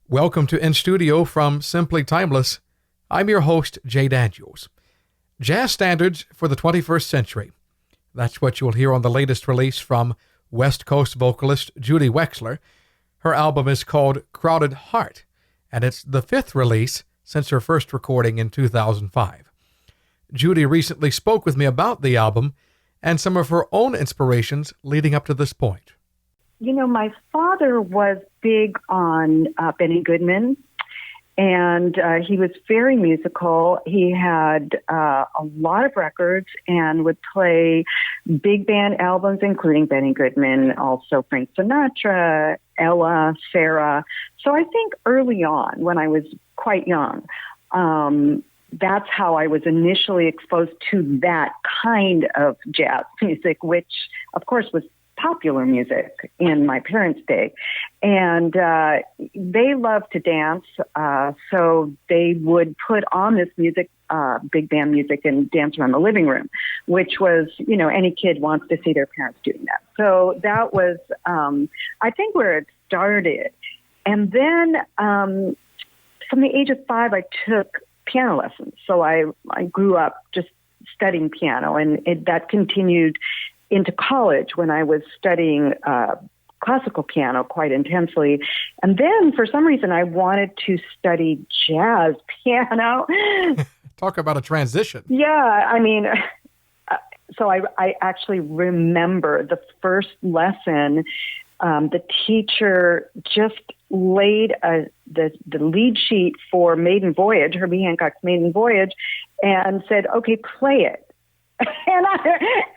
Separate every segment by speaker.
Speaker 1: Welcome to In Studio from Simply Timeless. I'm your host, Jay Daniels. Jazz standards for the 21st century. That's what you'll hear on the latest release from West Coast vocalist Judy Wexler. Her album is called Crowded Heart, and it's the fifth release since her first recording in 2005. Judy recently spoke with me about the album and some of her own inspirations leading up to this point.
Speaker 2: You know, my father was big on Benny Goodman, and he was very musical. He had a lot of records and would play big band albums, including Benny Goodman, also Frank Sinatra, Ella, Sarah. So I think early on, when I was quite young, that's how I was initially exposed to that kind of jazz music, which, of course, was popular music in my parents' day. And they loved to dance, so they would put on this music, big band music, and dance around the living room, which was, you know, any kid wants to see their parents doing that. So that was, I think, where it started. And then from the age of 5, I took piano lessons. So I grew up just studying piano, and that continued into college when I was studying classical piano quite intensely. And then for some reason I wanted to study jazz piano.
Speaker 1: Talk about a transition.
Speaker 2: Yeah, I mean, so I actually remember the first lesson. The teacher just laid the lead sheet for Maiden Voyage, Herbie Hancock's Maiden Voyage, and said, "Okay, play it."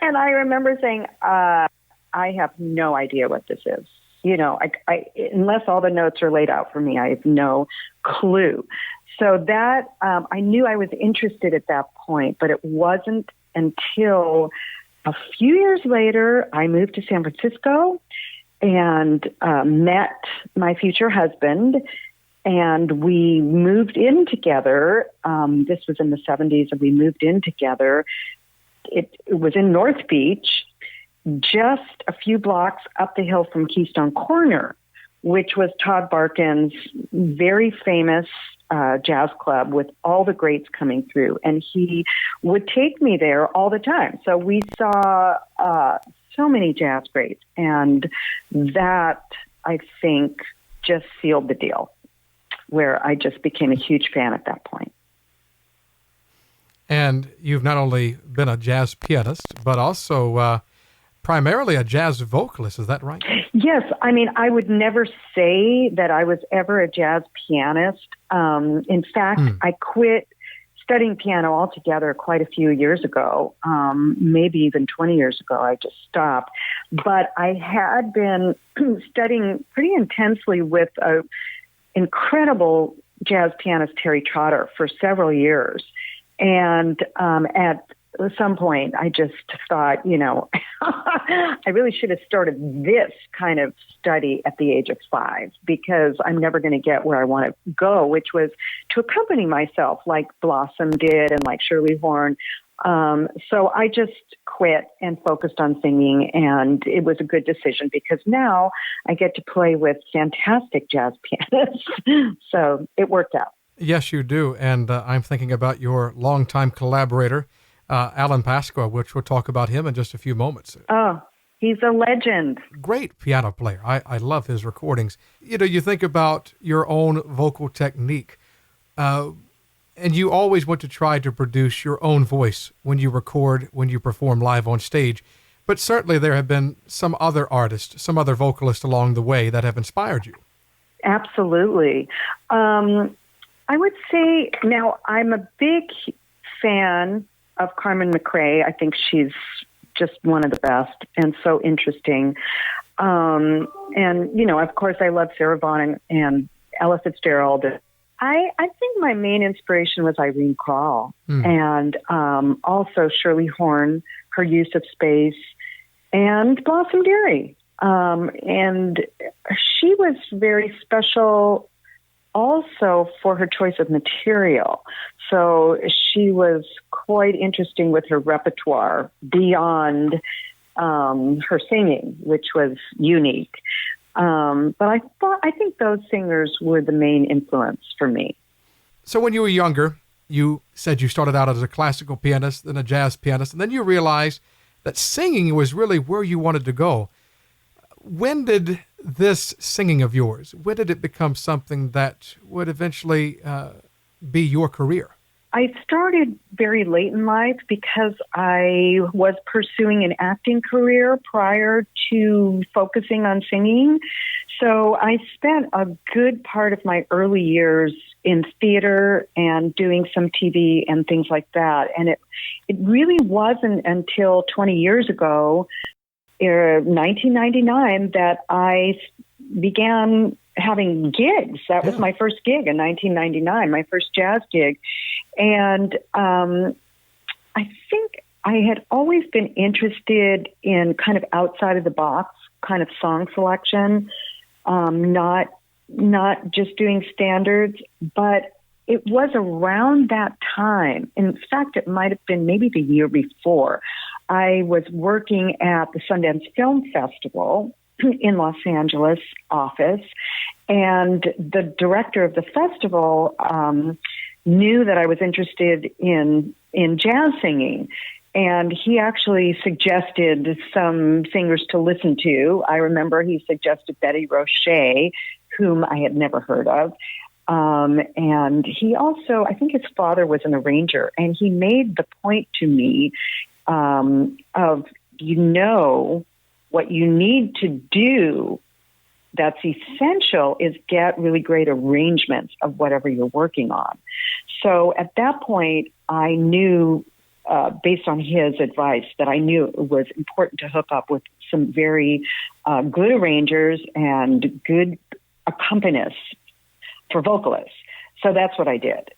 Speaker 2: And I remember saying, I have no idea what this is. You know, I unless all the notes are laid out for me, I have no clue. So that, I knew I was interested at that point, but it wasn't until a few years later, I moved to San Francisco and met my future husband. And we moved in together. This was in the 70s, and we moved in together. It was in North Beach, just a few blocks up the hill from Keystone Corner, which was Todd Barkin's very famous jazz club with all the greats coming through. And he would take me there all the time. So we saw so many jazz greats. And that, I think, just sealed the deal, where I just became a huge fan at that point.
Speaker 1: And you've not only been a jazz pianist, but also primarily a jazz vocalist. Is that right?
Speaker 2: Yes. I mean, I would never say that I was ever a jazz pianist. In fact, I quit studying piano altogether quite a few years ago, maybe even 20 years ago. I just stopped. But I had been studying pretty intensely with an incredible jazz pianist, Terry Trotter, for several years. And at some point, I just thought, you know, I really should have started this kind of study at the age of 5, because I'm never going to get where I want to go, which was to accompany myself like Blossom did and like Shirley Horn. So I just quit and focused on singing, and it was a good decision because now I get to play with fantastic jazz pianists. So it worked out.
Speaker 1: Yes, you do. And I'm thinking about your longtime collaborator, Alan Pasqua, which we'll talk about him in just a few moments.
Speaker 2: Oh, he's a legend.
Speaker 1: Great piano player. I love his recordings. You know, you think about your own vocal technique, and you always want to try to produce your own voice when you record, when you perform live on stage. But certainly there have been some other artists, some other vocalists along the way that have inspired you.
Speaker 2: Absolutely. I would say now I'm a big fan of Carmen McRae. I think she's just one of the best and so interesting. And, you know, of course, I love Sarah Vaughan and Ella Fitzgerald. I think my main inspiration was Irene Krall and also Shirley Horn, her use of space, and Blossom Dearie. And she was very special also for her choice of material. So she was quite interesting with her repertoire beyond her singing, which was unique. But I think those singers were the main influence for me.
Speaker 1: So when you were younger, you said you started out as a classical pianist, then a jazz pianist, and then you realized that singing was really where you wanted to go. When did this singing of yours, when did it become something that would eventually be your career?
Speaker 2: I started very late in life because I was pursuing an acting career prior to focusing on singing. So I spent a good part of my early years in theater and doing some TV and things like that. And it really wasn't until 20 years ago, 1999, that I began having gigs. That was my first gig in 1999, my first jazz gig. And I think I had always been interested in kind of outside of the box kind of song selection, not just doing standards, but it was around that time. In fact, it might have been maybe the year before. I was working at the Sundance Film Festival in Los Angeles office, and the director of the festival knew that I was interested in jazz singing, and he actually suggested some singers to listen to. I remember he suggested Betty Roche, whom I had never heard of, and he also, I think his father was an arranger, and he made the point to me of, what you need to do that's essential is get really great arrangements of whatever you're working on. So at that point, I knew, based on his advice, that I knew it was important to hook up with some very good arrangers and good accompanists for vocalists. So that's what I did.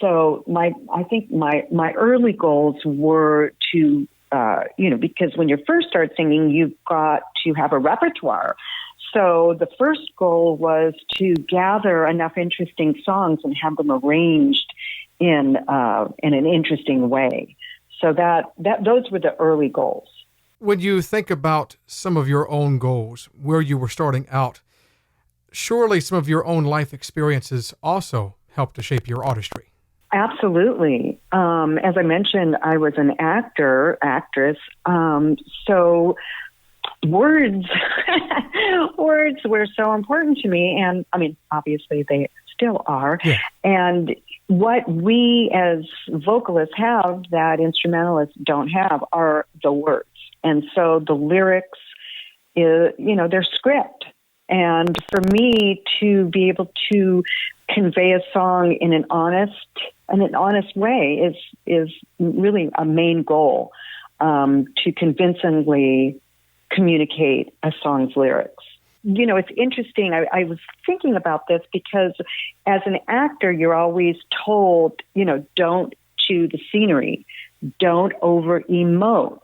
Speaker 2: So I think my early goals were to, because when you first start singing, you've got to have a repertoire. So the first goal was to gather enough interesting songs and have them arranged in an interesting way. So that those were the early goals.
Speaker 1: When you think about some of your own goals, where you were starting out, surely some of your own life experiences also helped to shape your artistry.
Speaker 2: Absolutely. As I mentioned, I was an actress. So words were so important to me. And I mean, obviously they still are. Yeah. And what we as vocalists have that instrumentalists don't have are the words. And so the lyrics, they're script. And for me to be able to convey a song in an honest way is really a main goal, to convincingly communicate a song's lyrics. It's interesting. I was thinking about this because as an actor, you're always told, don't chew the scenery, don't over emote,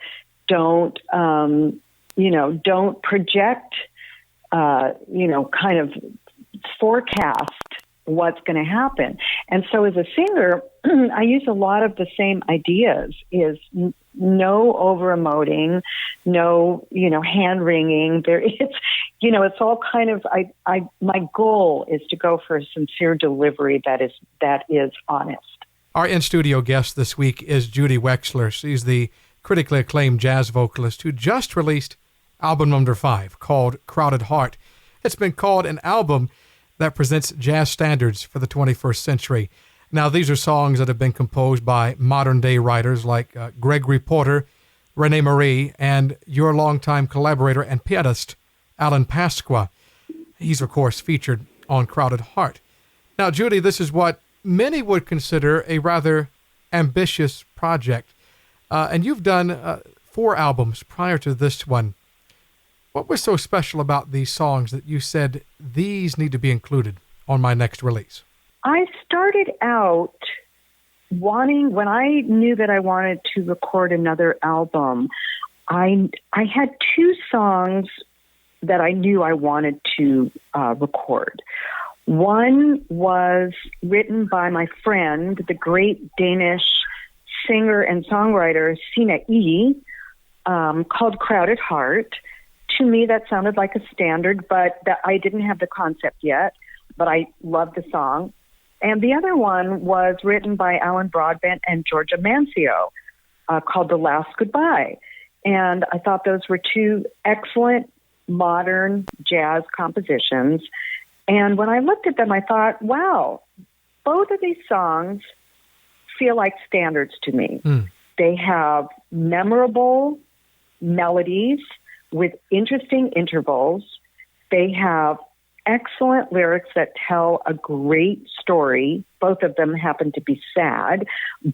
Speaker 2: don't project, kind of forecast what's going to happen. And so as a singer, I use a lot of the same ideas, is no over emoting, no, hand wringing. It's all kind of, my goal is to go for a sincere delivery that is honest.
Speaker 1: Our in-studio guest this week is Judy Wexler. She's the critically acclaimed jazz vocalist who just released album number 5 called Crowded Heart. It's been called an album that presents jazz standards for the 21st century. Now, these are songs that have been composed by modern-day writers like Gregory Porter, Renee Marie, and your longtime collaborator and pianist, Alan Pasqua. He's, of course, featured on Crowded Heart. Now, Judy, this is what many would consider a rather ambitious project. And you've done 4 albums prior to this one. What was so special about these songs that you said, these need to be included on my next release?
Speaker 2: I started out when I knew that I wanted to record another album, I had 2 songs that I knew I wanted to record. One was written by my friend, the great Danish singer and songwriter Sina E, called Crowded Heart, to me, that sounded like a standard, but I didn't have the concept yet, but I loved the song. And the other one was written by Alan Broadbent and Georgia Mancio, called The Last Goodbye. And I thought those were two excellent modern jazz compositions. And when I looked at them, I thought, wow, both of these songs feel like standards to me. They have memorable melodies with interesting intervals. They have excellent lyrics that tell a great story. Both of them happen to be sad,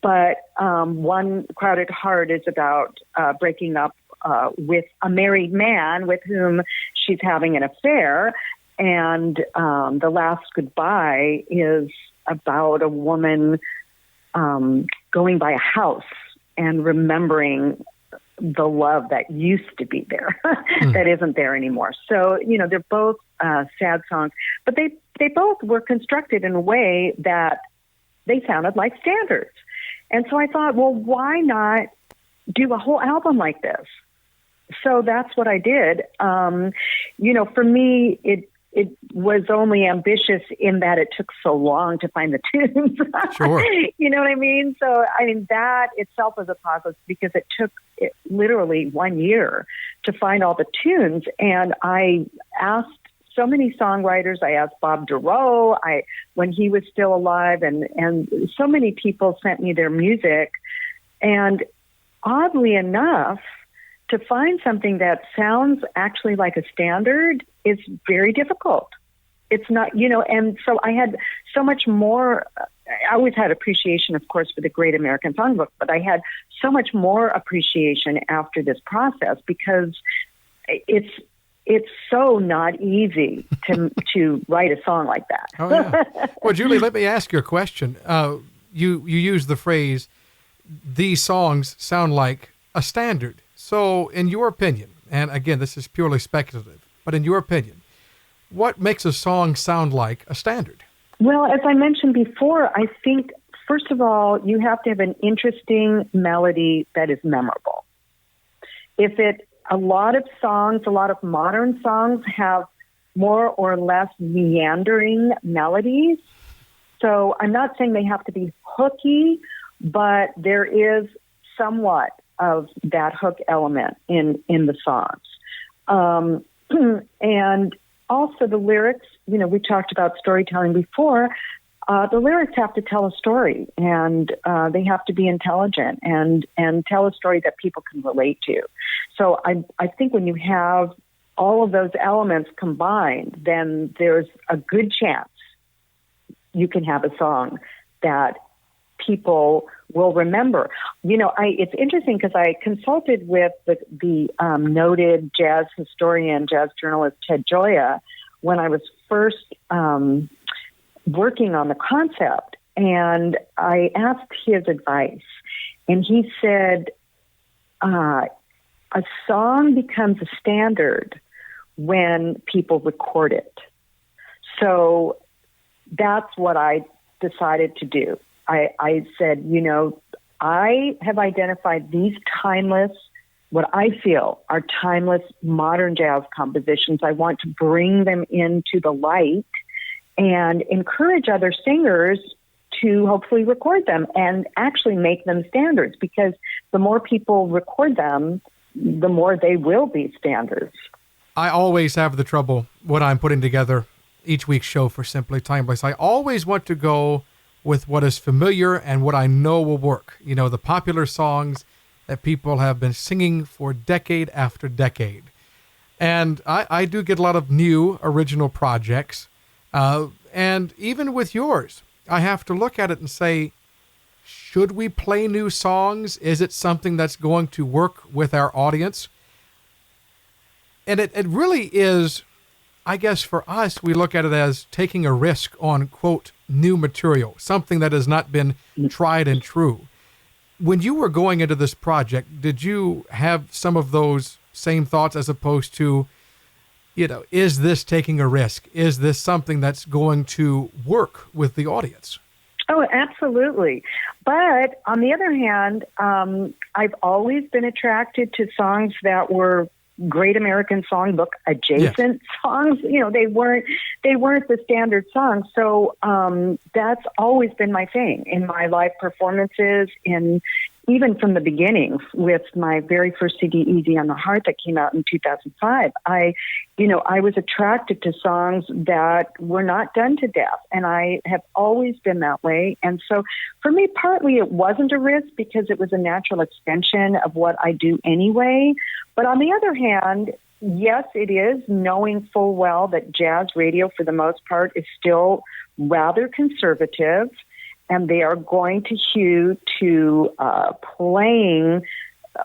Speaker 2: but one, Crowded Heart, is about breaking up with a married man with whom she's having an affair, and The Last Goodbye is about a woman going by a house and remembering the love that used to be there that isn't there anymore. So, they're both sad songs, but they both were constructed in a way that they sounded like standards. And so I thought, well, why not do a whole album like this? So that's what I did. For me, it was only ambitious in that it took so long to find the tunes.
Speaker 1: Sure.
Speaker 2: You know what I mean? So, that itself was a process because it took literally 1 year to find all the tunes. And I asked so many songwriters. I asked Bob Dorough, when he was still alive, and so many people sent me their music. And oddly enough, to find something that sounds actually like a standard is very difficult. It's not, and so I had so much more. I always had appreciation, of course, for the Great American Songbook, but I had so much more appreciation after this process because it's so not easy to write a song like that.
Speaker 1: Oh, yeah. Well, Julie, let me ask you a question. You use the phrase, these songs sound like a standard. So in your opinion, and again, this is purely speculative, but in your opinion, what makes a song sound like a standard?
Speaker 2: Well, as I mentioned before, I think, first of all, you have to have an interesting melody that is memorable. A lot of modern songs have more or less meandering melodies. So I'm not saying they have to be hooky, but there is somewhat of that hook element in the songs. And also the lyrics, we talked about storytelling before. The lyrics have to tell a story, and they have to be intelligent and tell a story that people can relate to. So I think when you have all of those elements combined, then there's a good chance you can have a song that people will remember. It's interesting because I consulted with the noted jazz historian, jazz journalist Ted Gioia when I was first working on the concept, and I asked his advice, and he said, a song becomes a standard when people record it. So that's what I decided to do. I said, I have identified these timeless, what I feel are timeless modern jazz compositions. I want to bring them into the light and encourage other singers to hopefully record them and actually make them standards, because the more people record them, the more they will be standards.
Speaker 1: I always have the trouble when I'm putting together each week's show for Simply Timeless. I always want to go with what is familiar and what I know will work. The popular songs that people have been singing for decade after decade. And I do get a lot of new original projects. And even with yours, I have to look at it and say, should we play new songs? Is it something that's going to work with our audience? And it really is, I guess for us, we look at it as taking a risk on, quote, new material, something that has not been tried and true. When you were going into this project, did you have some of those same thoughts as opposed to, is this taking a risk? Is this something that's going to work with the audience?
Speaker 2: Oh, absolutely. But on the other hand, I've always been attracted to songs that were Great American Songbook adjacent songs. They weren't the standard songs. So that's always been my thing in my live performances, even from the beginning with my very first CD, Easy on the Heart, that came out in 2005. I was attracted to songs that were not done to death, and I have always been that way. And so for me, partly it wasn't a risk because it was a natural extension of what I do anyway. But on the other hand, yes, it is, knowing full well that jazz radio, for the most part, is still rather conservative, and they are going to hew to playing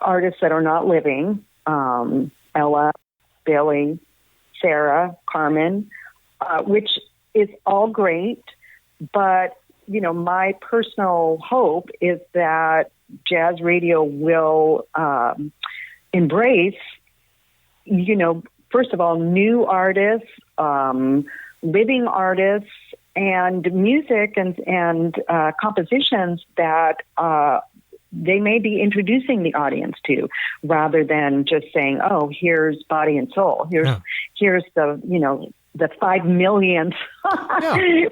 Speaker 2: artists that are not living, Ella, Billy, Sarah, Carmen, which is all great. But, my personal hope is that jazz radio will embrace, first of all, new artists, living artists, and music and compositions that they may be introducing the audience to, rather than just saying, "Oh, here's Body and Soul. Here's the 5 millionth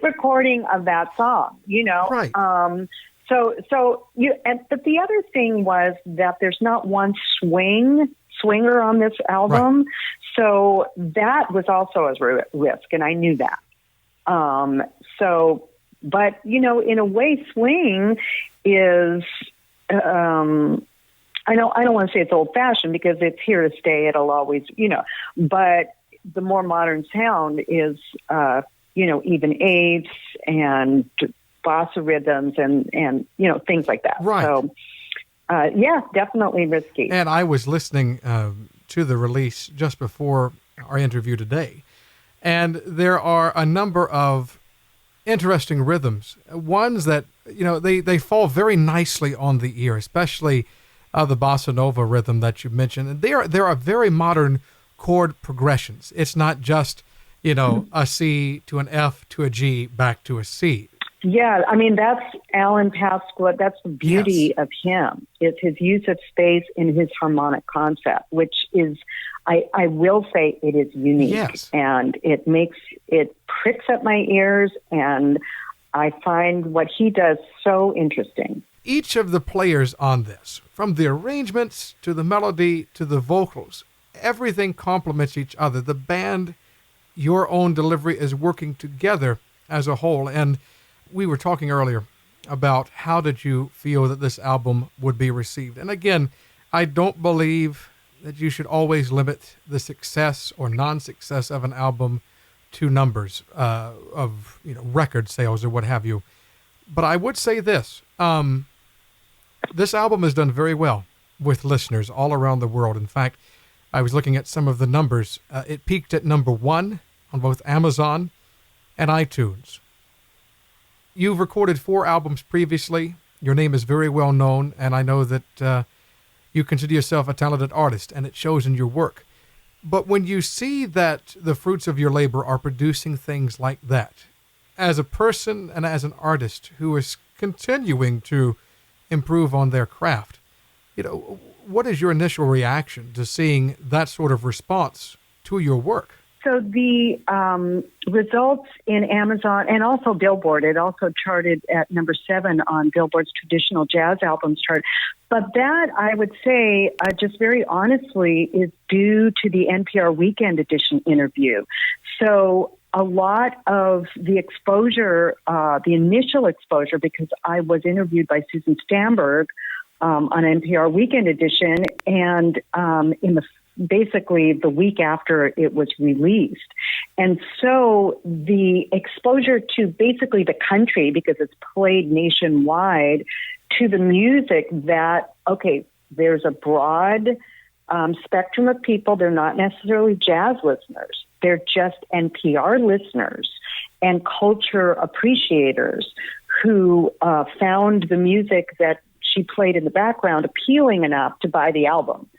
Speaker 2: recording of that song."
Speaker 1: Right.
Speaker 2: But the other thing was that there's not one swinger on this album,
Speaker 1: right.
Speaker 2: So that was also a risk, and I knew that. But in a way, swing is, I don't want to say it's old fashioned because it's here to stay. It'll always, but the more modern sound is, even eighths and bossa rhythms and things like that.
Speaker 1: Right.
Speaker 2: So, definitely risky.
Speaker 1: And I was listening to the release just before our interview today, and there are a number of interesting rhythms, ones that, they fall very nicely on the ear, especially the bossa nova rhythm that you mentioned. And there are very modern chord progressions. It's not just, a C to an F to a G back to a C.
Speaker 2: Yeah, that's Alan Pasqua. That's the beauty of him, is his use of space in his harmonic concept, which is, I will say, it is unique.
Speaker 1: Yes.
Speaker 2: And it pricks up my ears, and I find what he does so interesting.
Speaker 1: Each of the players on this, from the arrangements to the melody to the vocals, everything complements each other. The band, your own delivery, is working together as a whole. And we were talking earlier about how did you feel that this album would be received. And again, I don't believe that you should always limit the success or non-success of an album to numbers of record sales or what have you. But I would say this. This album has done very well with listeners all around the world. In fact, I was looking at some of the numbers. It peaked at number 1 on both Amazon and iTunes. You've recorded 4 albums previously. Your name is very well known, and I know that you consider yourself a talented artist, and it shows in your work. But when you see that the fruits of your labor are producing things like that, as a person and as an artist who is continuing to improve on their craft, what is your initial reaction to seeing that sort of response to your work?
Speaker 2: So the results in Amazon and also Billboard, it also charted at number 7 on Billboard's traditional jazz albums chart. But that, I would say, just very honestly, is due to the NPR Weekend Edition interview. So a lot of the exposure, the initial exposure, because I was interviewed by Susan Stamberg on NPR Weekend Edition, and basically the week after it was released. And so the exposure to basically the country, because it's played nationwide, to the music that, there's a broad spectrum of people. They're not necessarily jazz listeners. They're just NPR listeners and culture appreciators who found the music that she played in the background appealing enough to buy the album.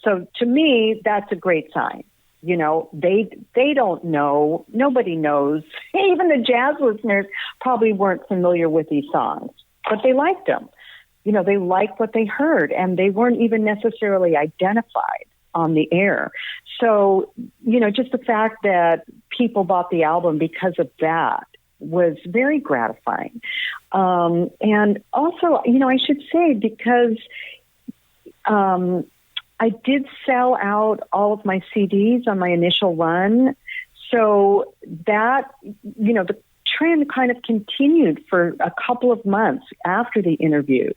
Speaker 2: So to me, that's a great sign. They don't know. Nobody knows. Even the jazz listeners probably weren't familiar with these songs, but they liked them. They liked what they heard, and they weren't even necessarily identified on the air. So, just the fact that people bought the album because of that was very gratifying. And also, I should say, because I did sell out all of my CDs on my initial run. So that, the trend kind of continued for a couple of months after the interview.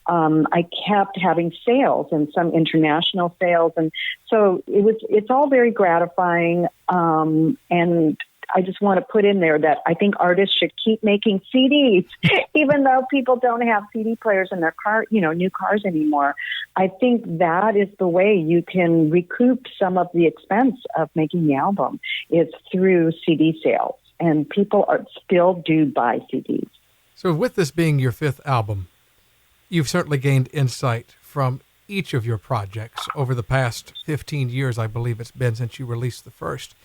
Speaker 2: I kept having sales and some international sales. And so it's all very gratifying. And I just want to put in there that I think artists should keep making CDs, even though people don't have CD players in their car, new cars anymore. I think that is the way you can recoup some of the expense of making the album, is through CD sales. And people still do buy CDs.
Speaker 1: So with this being your fifth album, you've certainly gained insight from each of your projects over the past 15 years, I believe it's been, since you released the first.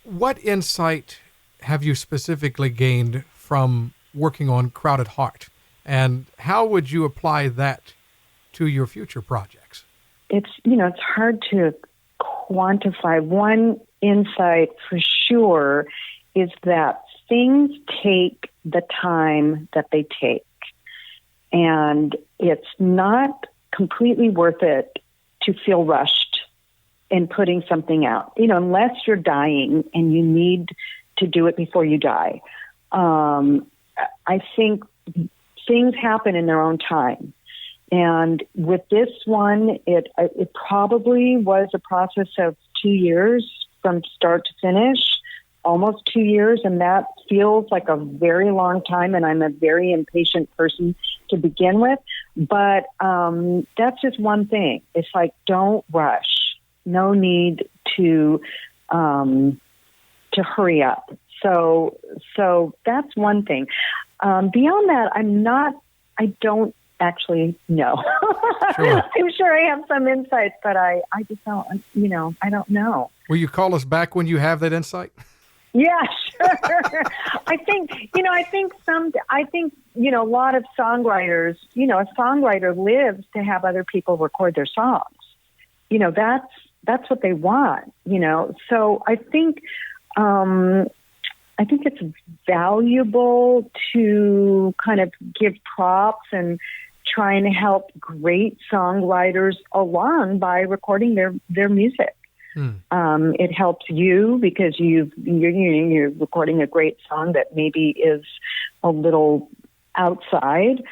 Speaker 1: What insight have you specifically gained from working on Crowded Heart? And how would you apply that to your future projects?
Speaker 2: It's hard to quantify. One insight for sure is that things take the time that they take. And it's not completely worth it to feel rushed in putting something out, unless you're dying and you need to do it before you die. I think things happen in their own time. And with this one, it probably was a process of 2 years from start to finish, almost 2 years. And that feels like a very long time. And I'm a very impatient person to begin with. But that's just one thing. It's like, don't rush. No need to hurry up. So that's one thing. Beyond that, I don't actually know.
Speaker 1: Sure.
Speaker 2: I'm sure I have some insights, but I just don't, I don't know.
Speaker 1: Will you call us back when you have that insight?
Speaker 2: Yeah, sure. I think a lot of songwriters, a songwriter lives to have other people record their songs. That's what they want, So I think it's valuable to kind of give props and try and help great songwriters along by recording their music. It helps you because you're recording a great song that maybe is a little outside.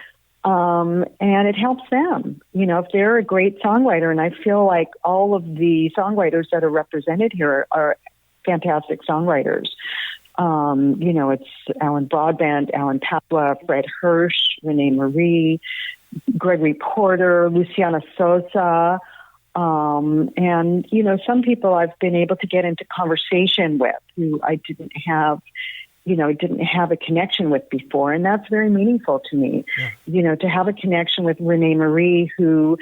Speaker 2: And it helps them, if they're a great songwriter. And I feel like all of the songwriters that are represented here are fantastic songwriters. It's Alan Broadbent, Alan Papua, Fred Hirsch, Renee Marie, Gregory Porter, Luciana Sosa. And, some people I've been able to get into conversation with who I didn't have a connection with before. And that's very meaningful to me, to have a connection with Renee Marie, who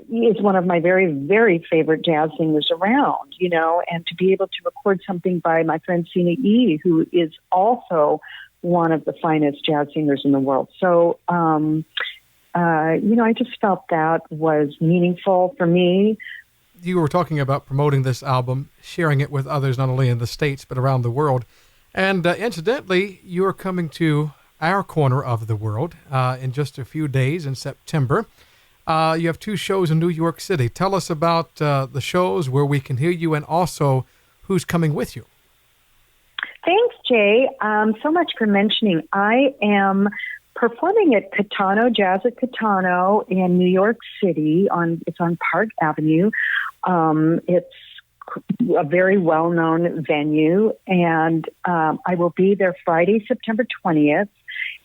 Speaker 2: is one of my very, very favorite jazz singers around, and to be able to record something by my friend Sina E., who is also one of the finest jazz singers in the world. So, I just felt that was meaningful for me.
Speaker 1: You were talking about promoting this album, sharing it with others, not only in the States, but around the world. And incidentally, you're coming to our corner of the world in just a few days in September. You have 2 shows in New York City. Tell us about the shows, where we can hear you, and also who's coming with you.
Speaker 2: Thanks, Jay. So much for mentioning. I am performing at Catano, Jazz at Catano in New York City. It's on Park Avenue. It's a very well-known venue, and I will be there Friday, September 20th.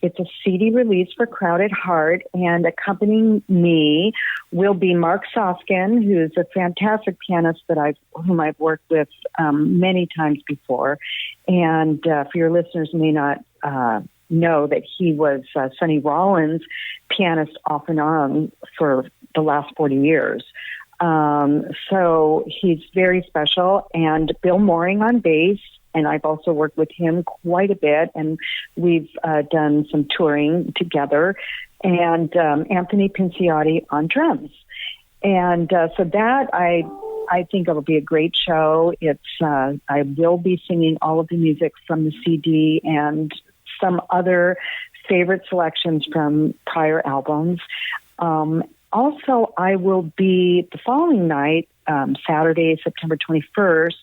Speaker 2: It's a CD release for Crowded Heart, and accompanying me will be Mark Soskin, who's a fantastic pianist whom I've worked with many times before. And for your listeners may not know that he was Sonny Rollins' pianist off and on for the last 40 years. So he's very special, and Bill Mooring on bass, and I've also worked with him quite a bit, and we've done some touring together, and Anthony Pinciotti on drums. And so that I think it'll be a great show. It's I will be singing all of the music from the CD and some other favorite selections from prior albums. Also, I will be the following night, Saturday, September 21st,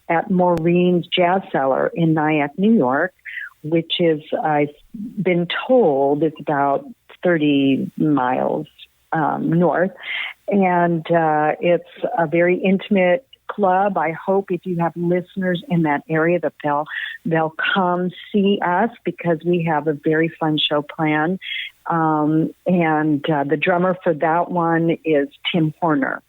Speaker 2: at Maureen's Jazz Cellar in Nyack, New York, which is, I've been told, it's about 30 miles north. And it's a very intimate club. I hope if you have listeners in that area that they'll come see us, because we have a very fun show planned. And the drummer for that one is Tim Horner,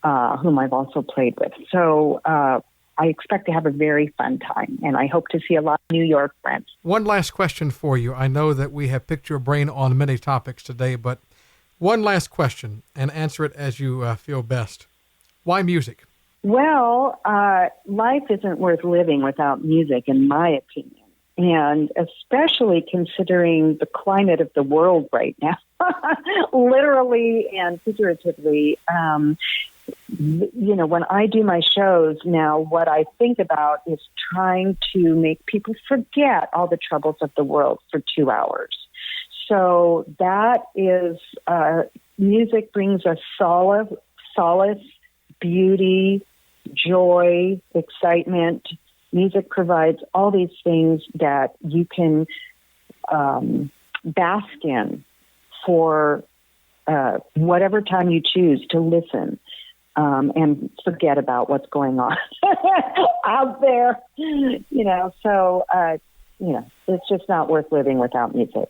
Speaker 2: whom I've also played with. So I expect to have a very fun time, and I hope to see a lot of New York friends.
Speaker 1: One last question for you. I know that we have picked your brain on many topics today, but one last question, and answer it as you feel best. Why music?
Speaker 2: Well, life isn't worth living without music, in my opinion. And especially considering the climate of the world right now, literally and figuratively. When I do my shows now, what I think about is trying to make people forget all the troubles of the world for 2 hours. So that is, music brings us solace, beauty, joy, excitement. Music provides all these things that you can bask in for whatever time you choose to listen and forget about what's going on out there. So it's just not worth living without music.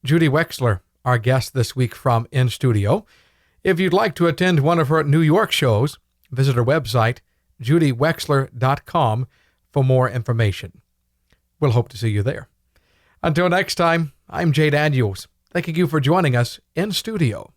Speaker 1: Judy Wexler, our guest this week from In Studio. If you'd like to attend one of her New York shows, visit her website, judywexler.com, for more information. We'll hope to see you there. Until next time, I'm Jay Daniels, thanking you for joining us in studio.